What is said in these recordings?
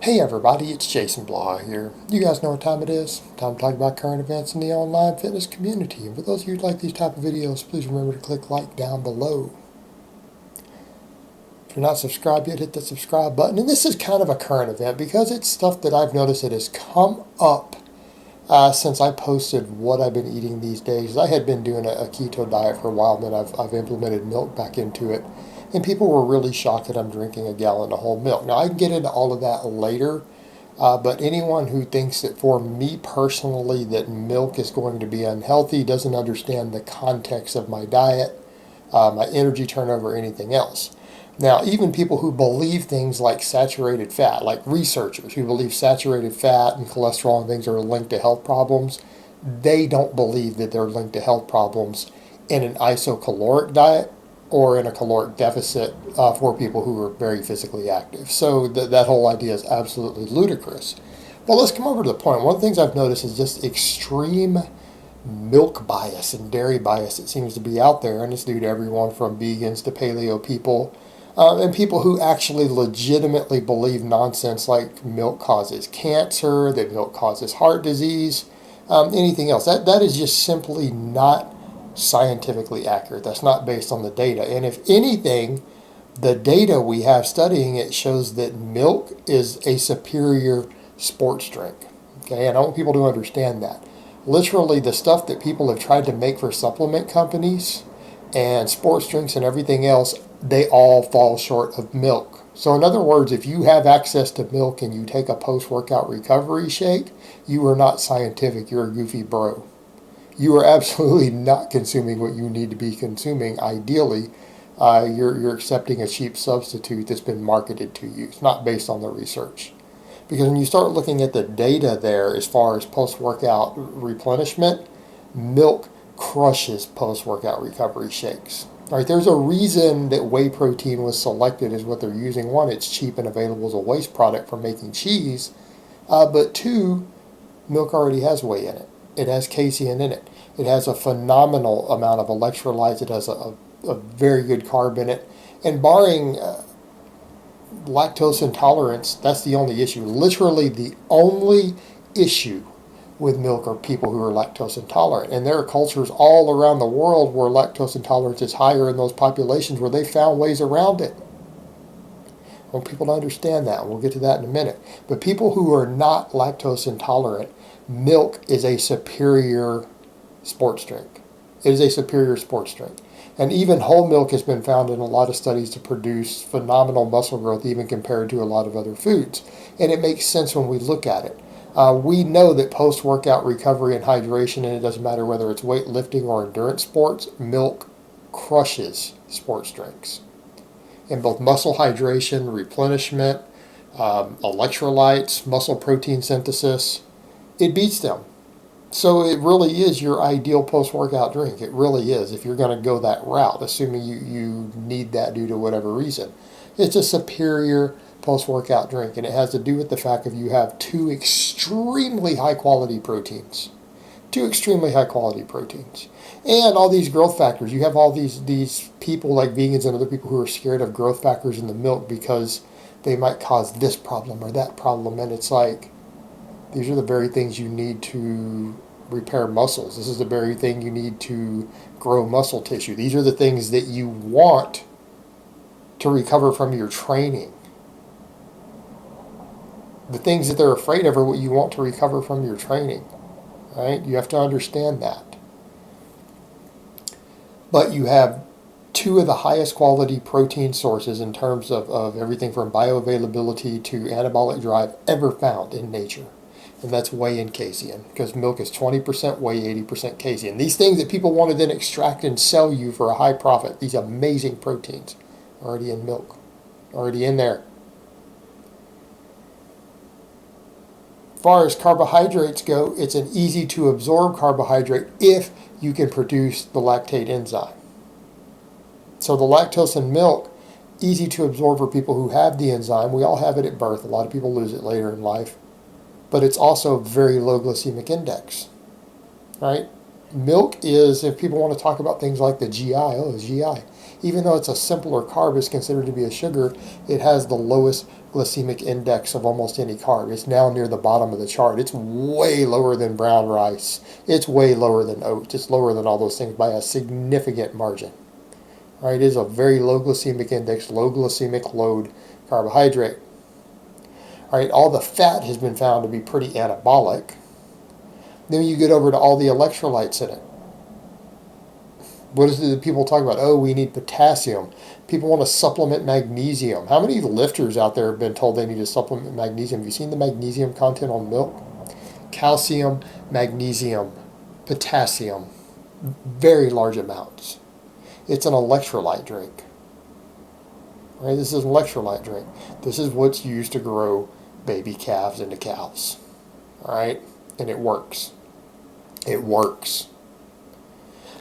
Hey everybody, it's Jason Blaha here. You guys know what time it is. Time to talk about current events in the online fitness community. And for those of you who like these type of videos, please remember to click like down below. If you're not subscribed yet, hit the subscribe button. And this is kind of a current event because it's stuff that I've noticed that has come up since I posted what I've been eating these days. I had been doing a keto diet for a while, and then I've implemented milk back into it. And people were really shocked that I'm drinking a gallon of whole milk. Now, I can get into all of that later. But anyone who thinks that for me personally that milk is going to be unhealthy doesn't understand the context of my diet, my energy turnover, or anything else. Now, even people who believe things like saturated fat, like researchers who believe saturated fat and cholesterol and things are linked to health problems, they don't believe that they're linked to health problems in an isocaloric diet or in a caloric deficit for people who are very physically active. So that whole idea is absolutely ludicrous. But let's come over to the point. One of the things I've noticed is just extreme milk bias and dairy bias that seems to be out there, and it's due to everyone from vegans to paleo people, and people who actually legitimately believe nonsense like milk causes cancer, that milk causes heart disease, anything else. That is just simply not scientifically accurate. That's not based on the data. And if anything, the data we have studying it shows that milk is a superior sports drink. Okay, and I want people to understand that. Literally, the stuff that people have tried to make for supplement companies and sports drinks and everything else, they all fall short of milk. So in other words, if you have access to milk and you take a post-workout recovery shake, you are not scientific. You're a goofy bro. You are absolutely not consuming what you need to be consuming. Ideally, you're accepting a cheap substitute that's been marketed to you. It's not based on the research. Because when you start looking at the data there as far as post-workout replenishment, milk crushes post-workout recovery shakes. All right, there's a reason that whey protein was selected as what they're using. One, it's cheap and available as a waste product for making cheese. But two, milk already has whey in it. It has casein in it. It has a phenomenal amount of electrolytes. It has a very good carb in it. And barring lactose intolerance, that's the only issue. Literally the only issue with milk are people who are lactose intolerant. And there are cultures all around the world where lactose intolerance is higher in those populations where they found ways around it. I want people to understand that. We'll get to that in a minute. But people who are not lactose intolerant, milk is a superior sports drink. It is a superior sports drink. And even whole milk has been found in a lot of studies to produce phenomenal muscle growth, even compared to a lot of other foods. And it makes sense when we look at it. We know that post-workout recovery and hydration, and it doesn't matter whether it's weightlifting or endurance sports, milk crushes sports drinks. In both muscle hydration, replenishment, electrolytes, muscle protein synthesis, it beats them. So it really is your ideal post-workout drink. It really is, if you're going to go that route, assuming you need that due to whatever reason. It's a superior post-workout drink, and it has to do with the fact that you have two extremely high-quality proteins. Two extremely high-quality proteins. And all these growth factors. You have all these people like vegans and other people who are scared of growth factors in the milk because they might cause this problem or that problem. And it's like, these are the very things you need to repair muscles. This is the very thing you need to grow muscle tissue. These are the things that you want to recover from your training. The things that they're afraid of are what you want to recover from your training. Right? You have to understand that. But you have two of the highest quality protein sources in terms of everything from bioavailability to anabolic drive ever found in nature. And that's whey and casein, because milk is 20% whey, 80% casein. These things that people want to then extract and sell you for a high profit, these amazing proteins, already in milk, already in there. As far as carbohydrates go, it's an easy to absorb carbohydrate if you can produce the lactate enzyme. So the lactose in milk, easy to absorb for people who have the enzyme. We all have it at birth. A lot of people lose it later in life. But it's also very low glycemic index. Right? Milk is, if people want to talk about things like the GI, GI. Even though it's a simpler carb, it's considered to be a sugar, it has the lowest glycemic index of almost any carb. It's now near the bottom of the chart. It's way lower than brown rice. It's way lower than oats. It's lower than all those things by a significant margin. All right, it is a very low glycemic index, low glycemic load carbohydrate. All right, all the fat has been found to be pretty anabolic. Then you get over to all the electrolytes in it. What is it that people talk about? Oh, we need potassium. People want to supplement magnesium. How many lifters out there have been told they need to supplement magnesium? Have you seen the magnesium content on milk? Calcium, magnesium, potassium, very large amounts. It's an electrolyte drink. Right? This is an electrolyte drink. This is what's used to grow baby calves into cows. All right? And it works. It works.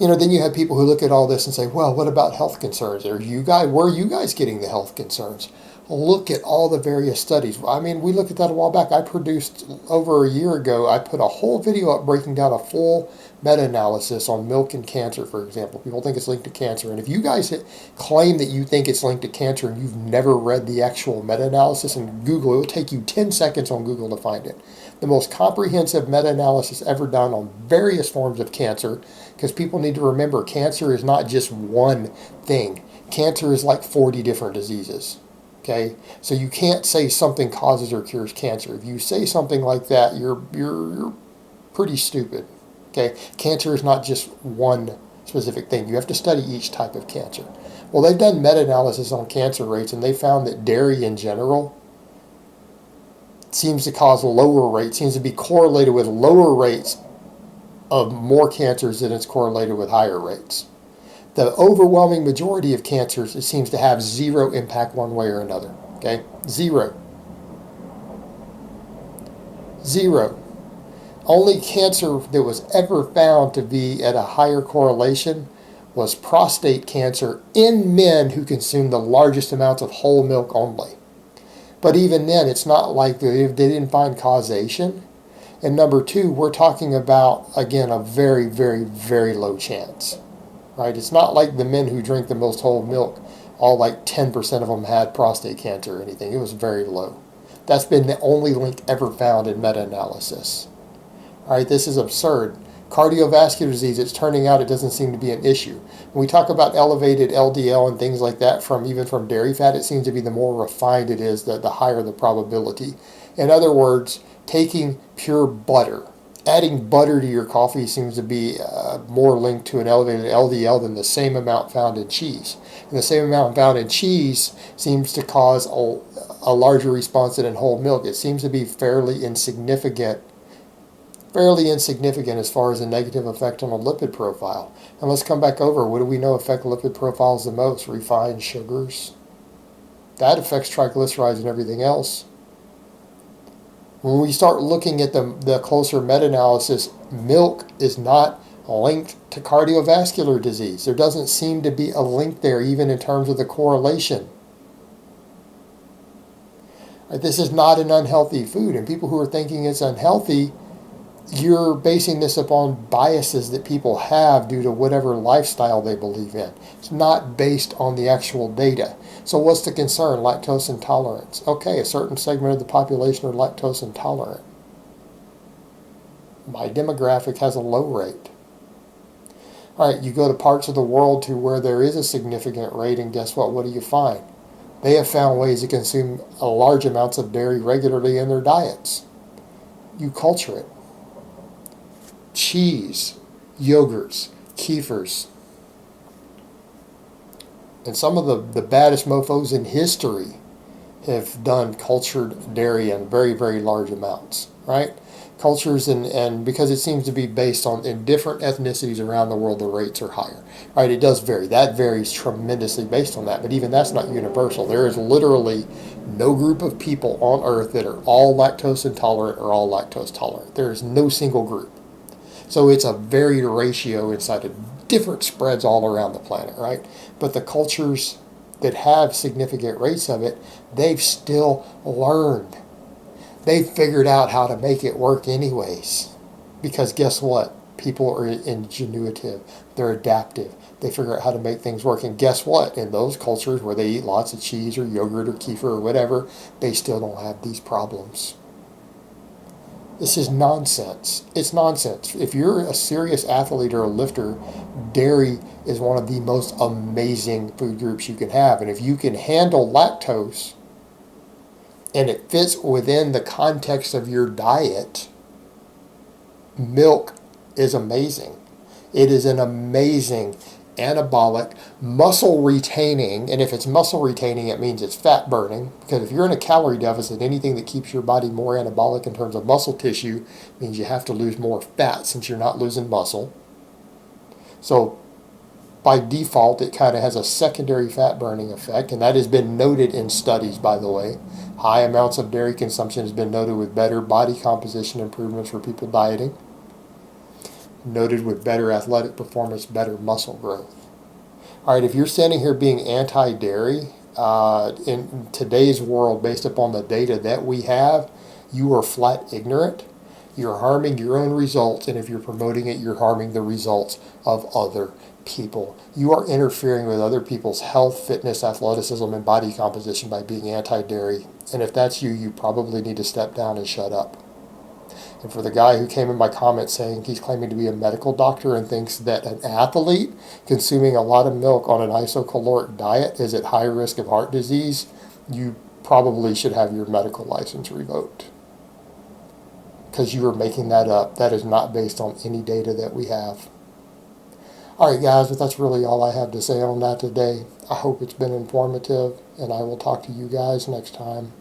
Then you have people who look at all this and say, well, what about health concerns? Where are you guys getting the health concerns? Look at all the various studies. I mean, we looked at that a while back. I produced over a year ago, I put a whole video up breaking down a full meta-analysis on milk and cancer, for example. People think it's linked to cancer. And if you guys claim that you think it's linked to cancer and you've never read the actual meta-analysis in Google, it will take you 10 seconds on Google to find it. The most comprehensive meta-analysis ever done on various forms of cancer, because people need to remember cancer is not just one thing. Cancer is like 40 different diseases. Okay, so you can't say something causes or cures cancer. If you say something like that, you're pretty stupid. Okay, cancer is not just one specific thing. You have to study each type of cancer. Well, they've done meta-analysis on cancer rates, and they found that dairy in general seems to cause lower rates, seems to be correlated with lower rates of more cancers than it's correlated with higher rates. The overwhelming majority of cancers, it seems to have zero impact one way or another. Okay? Zero. Only cancer that was ever found to be at a higher correlation was prostate cancer in men who consumed the largest amounts of whole milk only. But even then, it's not like they didn't find causation. And number two, we're talking about, again, a very, very, very low chance. Right? It's not like the men who drink the most whole milk, all like 10% of them had prostate cancer or anything. It was very low. That's been the only link ever found in meta-analysis. All right, this is absurd. Cardiovascular disease, it's turning out it doesn't seem to be an issue. When we talk about elevated LDL and things like that, even from dairy fat, it seems to be the more refined it is, the higher the probability. In other words, taking pure butter, adding butter to your coffee seems to be more linked to an elevated LDL than the same amount found in cheese. And the same amount found in cheese seems to cause a larger response than in whole milk. It seems to be fairly insignificant as far as a negative effect on a lipid profile. And let's come back over. What do we know affect lipid profiles the most? Refined sugars. That affects triglycerides and everything else. When we start looking at the closer meta-analysis, milk is not linked to cardiovascular disease. There doesn't seem to be a link there, even in terms of the correlation. Right, this is not an unhealthy food, and people who are thinking it's unhealthy, you're basing this upon biases that people have due to whatever lifestyle they believe in. It's not based on the actual data. So what's the concern? Lactose intolerance. Okay, a certain segment of the population are lactose intolerant. My demographic has a low rate. All right, you go to parts of the world to where there is a significant rate, and guess what? What do you find? They have found ways to consume large amounts of dairy regularly in their diets. You culture it. Cheese, yogurts, kefirs. And some of the baddest mofos in history have done cultured dairy in very, very large amounts, right? Cultures, and because it seems to be based on, in different ethnicities around the world, the rates are higher, right? It does vary. That varies tremendously based on that, but even that's not universal. There is literally no group of people on earth that are all lactose intolerant or all lactose tolerant. There is no single group. So it's a varied ratio inside of different spreads all around the planet, right? But the cultures that have significant rates of it, they've still learned. They've figured out how to make it work anyways. Because guess what? People are ingenuitive. They're adaptive. They figure out how to make things work. And guess what? In those cultures where they eat lots of cheese or yogurt or kefir or whatever, they still don't have these problems. This is nonsense. It's nonsense. If you're a serious athlete or a lifter, dairy is one of the most amazing food groups you can have. And if you can handle lactose and it fits within the context of your diet, milk is amazing. It is an amazing anabolic, muscle retaining, and if it's muscle retaining, it means it's fat burning, because if you're in a calorie deficit, anything that keeps your body more anabolic in terms of muscle tissue means you have to lose more fat since you're not losing muscle. So by default, it kind of has a secondary fat burning effect, and that has been noted in studies, by the way. High amounts of dairy consumption has been noted with better body composition improvements for people dieting, noted with better athletic performance, better muscle growth. All right, if you're standing here being anti-dairy, in today's world, based upon the data that we have, you are flat ignorant. You're harming your own results, and if you're promoting it, you're harming the results of other people. You are interfering with other people's health, fitness, athleticism, and body composition by being anti-dairy. And if that's you, you probably need to step down and shut up. And for the guy who came in my comments saying he's claiming to be a medical doctor and thinks that an athlete consuming a lot of milk on an isocaloric diet is at high risk of heart disease, you probably should have your medical license revoked, because you are making that up. That is not based on any data that we have. All right, guys, but that's really all I have to say on that today. I hope it's been informative, and I will talk to you guys next time.